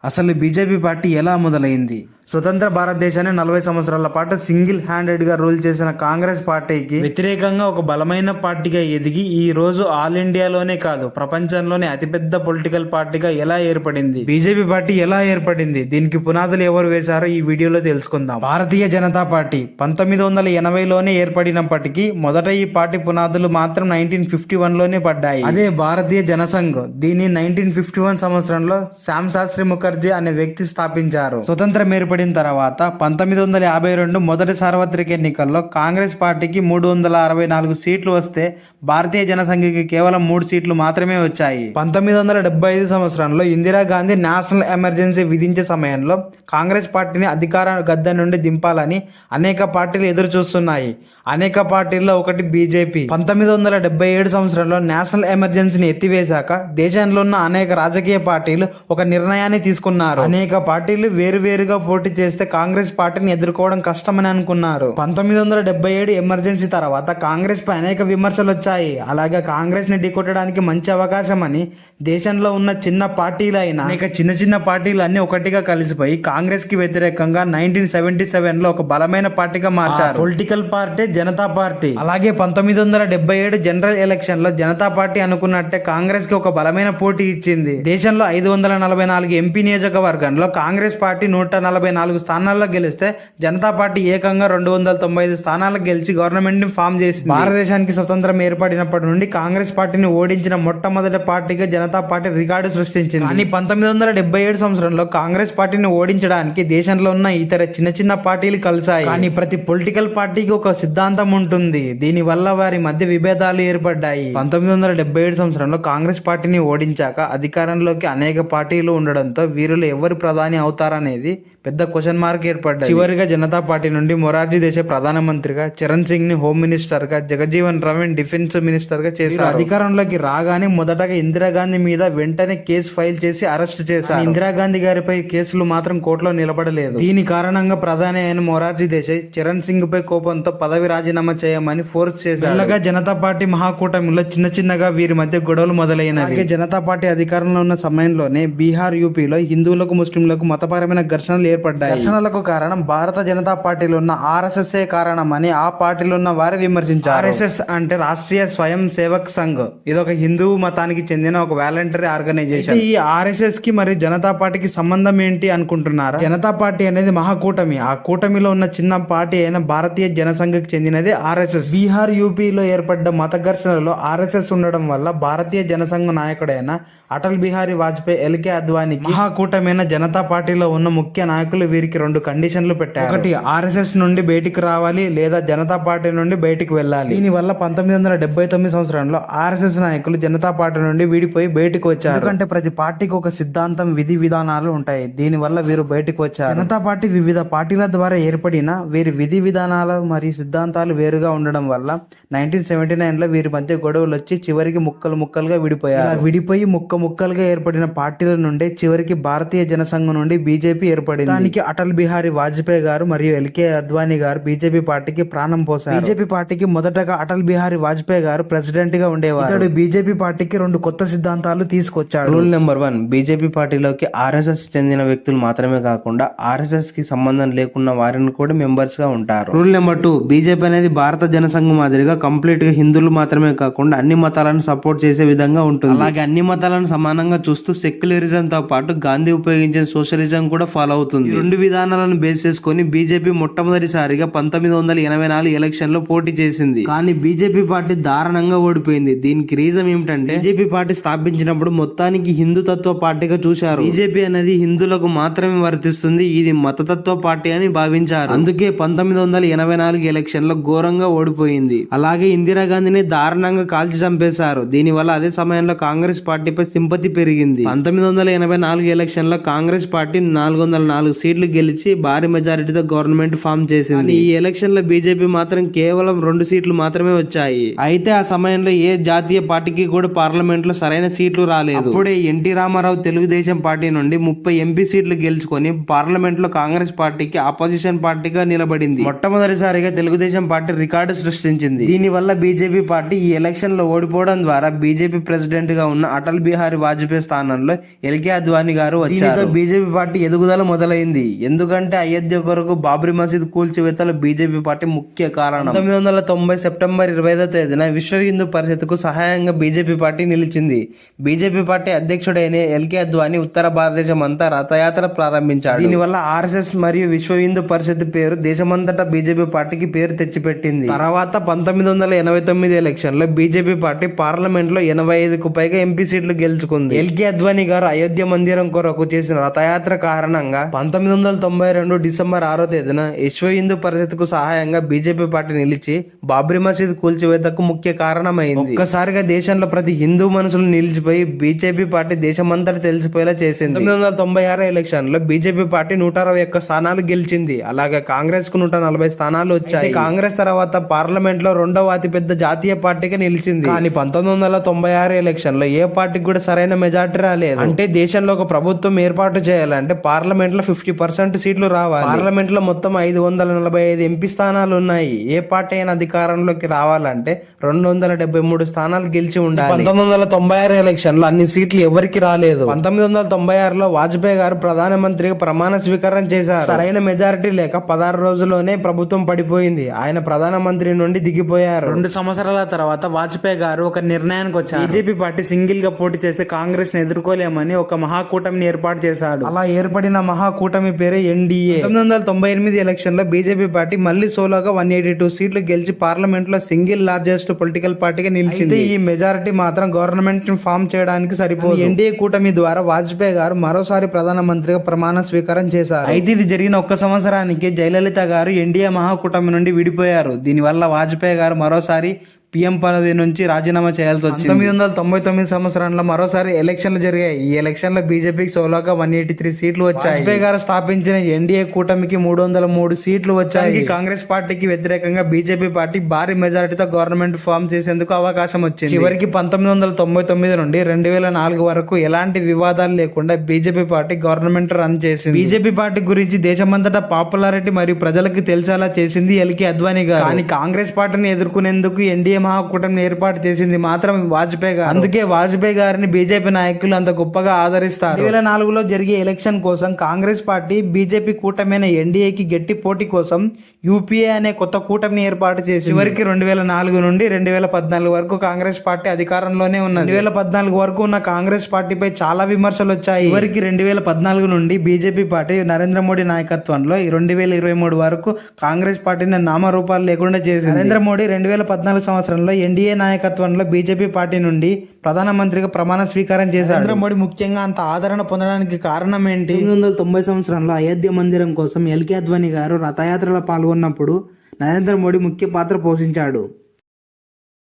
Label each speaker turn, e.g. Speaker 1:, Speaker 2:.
Speaker 1: అసలు BJP party ఎలా మొదలైంది? స్వతంత్ర భారతదేశాన్ని 40 సంవత్సరాల పాటు సింగిల్ హ్యాండెడ్ గా రూల్ చేసిన కాంగ్రెస్ పార్టీకి వ్యతిరేకంగా ఒక బలమైన పార్టీగా ఎదిగి ఈ రోజు ఆల్ ఇండియాలోనే కాదు ప్రపంచంలోనే అతిపెద్ద పొలిటికల్ పార్టీగా ఎలా ఏర్పడింది? బీజేపీ పార్టీ ఎలా ఏర్పడింది? దీనికి పునాదులు ఎవరు వేశారో ఈ వీడియోలో తెలుసుకుందాం. భారతీయ జనతా పార్టీ 1980లోనే ఏర్పడినప్పటికీ మొదట ఈ పార్టీ పునాదులు మాత్రం 1951లోనే పడ్డాయి. అదే భారతీయ జనసంఘ్. దీన్ని 1951 సంవత్సరంలో శ్యామ్ శాస్త్రి ముఖర్జీ అనే వ్యక్తి స్థాపించారు. స్వతంత్రం ఏర్పడిన తర్వాత 1952 మొదటి సార్వత్రిక ఎన్నికల్లో కాంగ్రెస్ పార్టీకి 364 సీట్లు వస్తే భారతీయ జనసంఘకి కేవలం 3 సీట్లు మాత్రమే వచ్చాయి. 1975 సంవత్సరంలో ఇందిరాగాంధీ నేషనల్ ఎమర్జెన్సీ విధించే సమయంలో కాంగ్రెస్ పార్టీని అధికార గద్దె నుండి దింపాలని అనేక పార్టీలు ఎదురు చూస్తున్నాయి. అనేక పార్టీల్లో ఒకటి బీజేపీ. 1977 సంవత్సరంలో నేషనల్ ఎమర్జెన్సీని ఎత్తివేశాక దేశంలో ఉన్న అనేక రాజకీయ పార్టీలు ఒక నిర్ణయాన్ని తీసుకున్నారు. అనేక పార్టీలు వేరువేరుగా పోటీ చేస్తే కాంగ్రెస్ పార్టీని ఎదుర్కోవడం కష్టమని అనుకున్నారు. 1977 ఎమర్జెన్సీ తర్వాత కాంగ్రెస్ పై అనేక విమర్శలు వచ్చాయి. అలాగే కాంగ్రెస్ ని ఢీకొట్టడానికి మంచి అవకాశం అని దేశంలో ఉన్న చిన్న పార్టీలు అయినా అనేక చిన్న పార్టీలు అన్ని ఒకటిగా కలిసిపోయి కాంగ్రెస్ కి వ్యతిరేకంగా 1977లో ఒక బలమైన పార్టీగా మార్చారు. Political party Janata party. అలాగే 1977 జనరల్ ఎలక్షన్ లో జనతా పార్టీ అనుకున్నట్టే కాంగ్రెస్ కి ఒక బలమైన పోటీ ఇచ్చింది. దేశంలో 544 ఎంపీ నియోజకవర్గంలో కాంగ్రెస్ పార్టీ 144 స్థానాల్లో గెలిస్తే జనతా పార్టీ ఏకంగా 295 స్థానాలకు గెలిచి గవర్నమెంట్ ని ఫామ్ చేసింది. భారతదేశానికి స్వతంత్రం ఏర్పడినప్పటి నుండి కాంగ్రెస్ పార్టీని ఓడించిన మొట్టమొదటి పార్టీగా జనతా పార్టీ రికార్డు సృష్టించింది. కానీ 1977 సంవత్సరంలో కాంగ్రెస్ పార్టీని ఓడించడానికి దేశంలో ఉన్న ఇతర చిన్న పార్టీలు కలిసాయి. కానీ ప్రతి పొలిటికల్ పార్టీకి ఒక సిద్ధాంతం ఉంటుంది. దీని వల్ల వారి మధ్య విభేదాలు ఏర్పడ్డాయి. 1977 సంవత్సరంలో కాంగ్రెస్ పార్టీని ఓడించాక అధికారంలోకి అనేక పార్టీలు ఉండడంతో వీరిలో ఎవరు ప్రధాని అవుతారనేది పెద్ద క్వశ్చన్ మార్క్ ఏర్పడ్డాయి. చివరిగా జనతా పార్టీ నుండి మొరార్జీ దేశాయ్ ప్రధానమంత్రిగా, చరణ్ సింగ్ ని హోమ్ మినిస్టర్ గా, జగజ్జీవన్ రామ్ డిఫెన్స్ మినిస్టర్ గా చేశారు. అధికారంలోకి రాగానే మొదటగా ఇందిరాగాంధీ మీద వెంటనే కేసు ఫైల్ చేసి అరెస్ట్ చేశారు. ఇందిరాగాంధీ గారిపై కేసులు మాత్రం కోర్టులో నిలబడలేదు. దీని కారణంగా ప్రధాని అయిన మొరార్జీ దేశాయ్ చరణ్ సింగ్ పై కోపంతో పదవి రాజీనామా చేయమని ఫోర్స్ చేశారు. మెల్లగా జనతా పార్టీ మహాకూటమిలో చిన్నగా వీరి మధ్య గొడవలు మొదలైనవి. జనతా పార్టీ అధికారంలో ఉన్న సమయంలోనే బీహార్, యూపీలో హిందువులకు, ముస్లింలకు మతపరమైన ఘర్షణలు ఏర్పడ్డాయి. ఘర్షణలకు కారణం భారత జనతా పార్టీలో ఉన్న ఆర్ఎస్ఎస్ కారణమని ఆ పార్టీలో ఉన్న వారు విమర్శించారు. ఆర్ఎస్ఎస్ అంటే రాష్ట్రీయ స్వయం సేవక్ సంఘ్. ఇదొక హిందూ మతానికి చెందిన ఒక వాలంటరీ ఆర్గనైజేషన్. ఈ ఆర్ఎస్ఎస్ కి మరియు జనతా పార్టీకి సంబంధం ఏంటి అనుకుంటున్నారా? జనతా పార్టీ అనేది మహాకూటమి. ఆ కూటమిలో ఉన్న చిన్న పార్టీ అయిన భారతీయ జనసంఘకి చెందినది ఆర్ఎస్ఎస్. బీహార్, యూపీలో ఏర్పడ్డ మత ఘర్షణలో ఆర్ఎస్ఎస్ ఉండడం వల్ల భారతీయ జనసంఘ నాయకుడైన అటల్ బిహారీ వాజ్పేయి, ఎల్కే అద్వానీకి మహాకూటమైన జనతా పార్టీలో ఉన్న ముఖ్య నాయకులు వీరికి 2 కండిషన్లు పెట్టారు. ఒకటి, ఆర్ఎస్ఎస్ నుండి బయటికి రావాలి, లేదా జనతా పార్టీ నుండి బయటికి వెళ్ళాలి. దీని వల్ల 1979 సంవత్సరంలో ఆర్ఎస్ఎస్ నాయకులు జనతా పార్టీ నుండి వీడిపోయి బయటకు వచ్చారు. ఎందుకంటే ప్రతి పార్టీకి ఒక సిద్ధాంతం, విధి విధానాలు ఉంటాయి. దీని వల్ల వీరు బయటకు వచ్చారు. జనతా పార్టీ వివిధ పార్టీల ద్వారా ఏర్పడిన వీరి విధి విధానాలు మరియు సిద్ధాంతాలు వేరుగా ఉండడం వల్ల 1979లో వీరి మధ్య గొడవలు వచ్చి చివరికి ముక్కలుగా విడిపోయారు. విడిపోయి ముక్కలుగా ఏర్పడిన పార్టీల నుండి చివరికి భారతీయ జనసంఘం నుండి బీజేపీ ఏర్పడింది. దానికి అటల్ బిహారీ వాజ్పేయి గారు మరియు ఎల్కే అద్వానీ గారు బీజేపీ పార్టీకి ప్రాణం పోశారు. బీజేపీ పార్టీకి మొదటగా అటల్ బిహారీ వాజ్పేయి గారు ప్రెసిడెంట్ గా ఉండేవారు. ఇతడు బీజేపీ పార్టీకి 2 కొత్త సిద్ధాంతాలు తీసుకొచ్చాడు. రూల్ నెంబర్ 1, బీజేపీ పార్టీలోకి ఆర్ఎస్ఎస్ చెందిన వ్యక్తులు మాత్రమే కాకుండా ఆర్ఎస్ఎస్ కి సంబంధం లేకున్న వారిని కూడా మెంబర్స్ గా ఉంటారు. రూల్ నెంబర్ 2, బీజేపీ అనేది భారత జనసంఘం మాదిరిగా కంప్లీట్ గా హిందువులు మాత్రమే కాకుండా అన్ని మతాలను సపోర్ట్ చేసే విధంగా ఉంటుంది. అలాగే అన్ని మతాలను సమానంగా చూస్తూ సెక్యులరిజం తో పాటు గాంధీ ఉపయోగించే సోషలిజం కూడా ఫాలో అవుతుంది. 2 విధానాలను బేస్ చేసుకుని బీజేపీ మొట్టమొదటిసారిగా 1984 ఎలక్షన్ లో పోటీ చేసింది. కానీ బీజేపీ పార్టీ దారుణంగా ఓడిపోయింది. దీనికి రీజన్ ఏమిటంటే బీజేపీ పార్టీ స్థాపించినప్పుడు మొత్తానికి హిందుతత్వ పార్టీగా చూశారు. బీజేపీ అనేది హిందువులకు మాత్రమే వర్తిస్తుంది, ఇది మతతత్వ పార్టీ అని భావించారు. అందుకే 1984 ఎలక్షన్ లో ఘోరంగా ఓడిపోయింది. అలాగే ఇందిరాగాంధీని దారుణంగా కాల్చి చంపేశారు. దీనివల్ల అదే సమయంలో కాంగ్రెస్ పార్టీపై సింపతి పెరిగింది. 1984 ఎలక్షన్ లో కాంగ్రెస్ పార్టీ 404
Speaker 2: సీట్లు గెలిచి భారీ మెజారిటీతో గవర్నమెంట్ ఫామ్ చేసింది. ఈ ఎలక్షన్ లో బీజేపీ మాత్రం కేవలం 2 సీట్లు మాత్రమే వచ్చాయి. అయితే ఆ సమయంలో ఏ జాతీయ పార్టీకి కూడా పార్లమెంట్ లో సరైన సీట్లు రాలేదు. అప్పుడే ఎన్టీ రామారావు తెలుగుదేశం పార్టీ నుండి 30 ఎంపీ సీట్లు గెలుచుకొని పార్లమెంట్ లో కాంగ్రెస్ పార్టీకి ఆపోజిషన్ పార్టీగా నిలబడింది. మొట్టమొదటిసారిగా తెలుగుదేశం పార్టీ రికార్డు సృష్టించింది. దీని వల్ల బీజేపీ పార్టీ ఈ ఎలక్షన్ లో ఓడిపోవడం ద్వారా బీజేపీ ప్రెసిడెంట్ గా ఉన్న అటల్ బిహారీ వాజ్పేయి స్థానంలో ఎల్కే అద్వానీ గారు వచ్చారు. బీజేపీ పార్టీ ఎదుగుదల మొదలైంది. ఎందుకంటే అయోధ్య కొరకు బాబ్రీ మసీద్ కూల్చివేతలో బీజేపీ పార్టీ ముఖ్య కారణం. 1990 సెప్టెంబర్ 25వ తేదీన విశ్వ హిందూ పరిషత్కు సహాయంగా బీజేపీ పార్టీ నిలిచింది. బీజేపీ పార్టీ అధ్యక్షుడైన ఎల్కే అద్వానీ ఉత్తర భారతదేశం అంతా రథయాత్ర ప్రారంభించాడు. దీనివల్ల ఆర్ఎస్ఎస్ మరియు విశ్వ హిందూ పరిషత్ పేరు దేశమంతటా బీజేపీ పార్టీకి పేరు తెచ్చిపెట్టింది. తర్వాత 1989 ఎలక్షన్ లో బీజేపీ పార్టీ పార్లమెంట్ లో 85కు పైగా ఎంపీ సీట్లు గెలుచుకుంది. ఎల్కే అద్వానీ గారు అయోధ్య మందిరం కొరకు చేసిన రథయాత్ర కారణంగా 1992 డిసెంబర్ 6వ తేదీన విశ్వ హిందూ పరిషత్కు సహాయంగా బీజేపీ పార్టీ నిలిచి బాబ్రీ మసీద్ కూల్చివేతకు ముఖ్య కారణమైంది. ఒక్కసారిగా దేశంలో ప్రతి హిందూ మనసులు నిలిచిపోయి బీజేపీ పార్టీ దేశమంతటా తెలిసిపోయేలా చేసింది. 1996 ఎలక్షన్ లో బీజేపీ పార్టీ 161 స్థానాలు గెలిచింది. అలాగే కాంగ్రెస్ కు 140 స్థానాలు వచ్చాయి. కాంగ్రెస్ తర్వాత పార్లమెంట్ లో 2వ అతిపెద్ద జాతీయ పార్టీగా నిలిచింది. కానీ 1996 ఎలక్షన్ లో ఏ పార్టీకి కూడా సరైన మెజార్టీ రాలేదు. అంటే దేశంలో ఒక ప్రభుత్వం ఏర్పాటు చేయాలంటే పార్లమెంట్ లో 50% సీట్లు రావాలి. పార్లమెంట్ లో మొత్తం 545 ఎంపీ స్థానాలు ఉన్నాయి. ఏ పార్టీ అయినా అధికారంలోకి రావాలంటే 273 స్థానాలు గెలిచి ఉండాలి. 1996 ఎలక్షన్ లో అన్ని సీట్లు ఎవరికి రాలేదు. 1996లో వాజ్పేయి గారు ప్రధానమంత్రిగా ప్రమాణ స్వీకారం చేశారు. సరైన మెజారిటీ లేక 16 రోజుల్లోనే ప్రభుత్వం పడిపోయింది. ఆయన ప్రధానమంత్రి నుండి దిగిపోయారు. 2 సంవత్సరాల తర్వాత వాజ్పేయి గారు ఒక నిర్ణయానికి వచ్చారు. బీజేపీ పార్టీ సింగిల్ గా పోటీ చేస్తే కాంగ్రెస్ ని ఎదుర్కోలేమని ఒక మహాకూటమిని ఏర్పాటు చేశాడు. అలా ఏర్పడిన మహాకూటమి పేరే ఎన్డీఏ. 1998 ఎలక్షన్ లో బీజేపీ పార్టీ మళ్లీ సోలోగా 182 సీట్లు గెలిచి పార్లమెంట్ లో సింగిల్ లార్జెస్ట్ పొలిటికల్ పార్టీగా నిలిచింది. ఈ మెజారిటీ మాత్రం గవర్నమెంట్ ని ఫామ్ చేయడానికి సరిపోదు. ఎన్డీఏ కూటమి ద్వారా వాజ్పేయి గారు మరోసారి ప్రధానమంత్రిగా ప్రమాణ స్వీకారం చేశారు. అయితే ఇది జరిగిన 1 సంవత్సరానికి జయలలిత గారు ఎన్డీఏ మహాకూటమి నుండి విడిపోయారు. దీనివల్ల వాజ్పేయి గారు మరోసారి పీఎం పదవి నుంచి రాజీనామా చేయాల్సి వచ్చింది. 1999 సంవత్సరంలో మరోసారి ఎలక్షన్లు జరిగాయి. ఈ ఎలక్షన్ లో బీజేపీకి సోలోగా 183 సీట్లు వచ్చాయి. వాజ్పేయి గారు స్థాపించిన ఎన్డీఏ కూటమికి 303 సీట్లు వచ్చాయి. కాంగ్రెస్ పార్టీకి వ్యతిరేకంగా బీజేపీ పార్టీ భారీ మెజారిటీతో గవర్నమెంట్ ఫామ్ చేసేందుకు అవకాశం వచ్చింది. చివరికి 1999 నుండి 2004 వరకు ఎలాంటి వివాదాలు లేకుండా బీజేపీ పార్టీ గవర్నమెంట్ రన్ చేసింది. బీజేపీ పార్టీ గురించి దేశమంతటా పాపులారిటీ మరియు ప్రజలకు తెలిసేలా చేసింది ఎల్కే అద్వానీ గారు. కానీ కాంగ్రెస్ పార్టీని ఎదుర్కొనేందుకు ఎన్డీఏ మహాకూటమిని ఏర్పాటు చేసింది మాత్రం వాజ్పేయి గారు. అందుకే వాజ్పేయి గారిని బీజేపీ నాయకులు అంత గొప్పగా ఆదరిస్తారు. 2004లో జరిగే ఎలక్షన్ కోసం కాంగ్రెస్ పార్టీ బీజేపీ కూటమైన ఎన్డీఏకి గట్టి పోటీ కోసం యూపీఏ అనే కొత్త కూటమిని ఏర్పాటు చేసి చివరికి 2004 నుండి 2014 వరకు కాంగ్రెస్ పార్టీ అధికారంలోనే ఉన్నది. 2014 వరకు ఉన్న కాంగ్రెస్ పార్టీపై చాలా విమర్శలు వచ్చాయి. చివరికి 2014 నుండి బీజేపీ పార్టీ నరేంద్ర మోడీ నాయకత్వంలో 2023 వరకు కాంగ్రెస్ పార్టీని నామరూపాలు లేకుండా చేసింది. నరేంద్ర మోడీ 2014 సంవత్సరంలో ఎన్డీఏ నాయకత్వంలో బీజేపీ పార్టీ నుండి ప్రధానమంత్రిగా ప్రమాణ స్వీకారం చేశారు. నరేంద్ర మోడీ ముఖ్యంగా అంత ఆదరణ పొందడానికి కారణం ఏంటి? 1990 సంవత్సరంలో అయోధ్య మందిరం కోసం ఎల్కే అద్వానీ గారు రథయాత్రలో పాల్గొన్నప్పుడు నరేంద్ర మోడీ ముఖ్య పాత్ర పోషించాడు.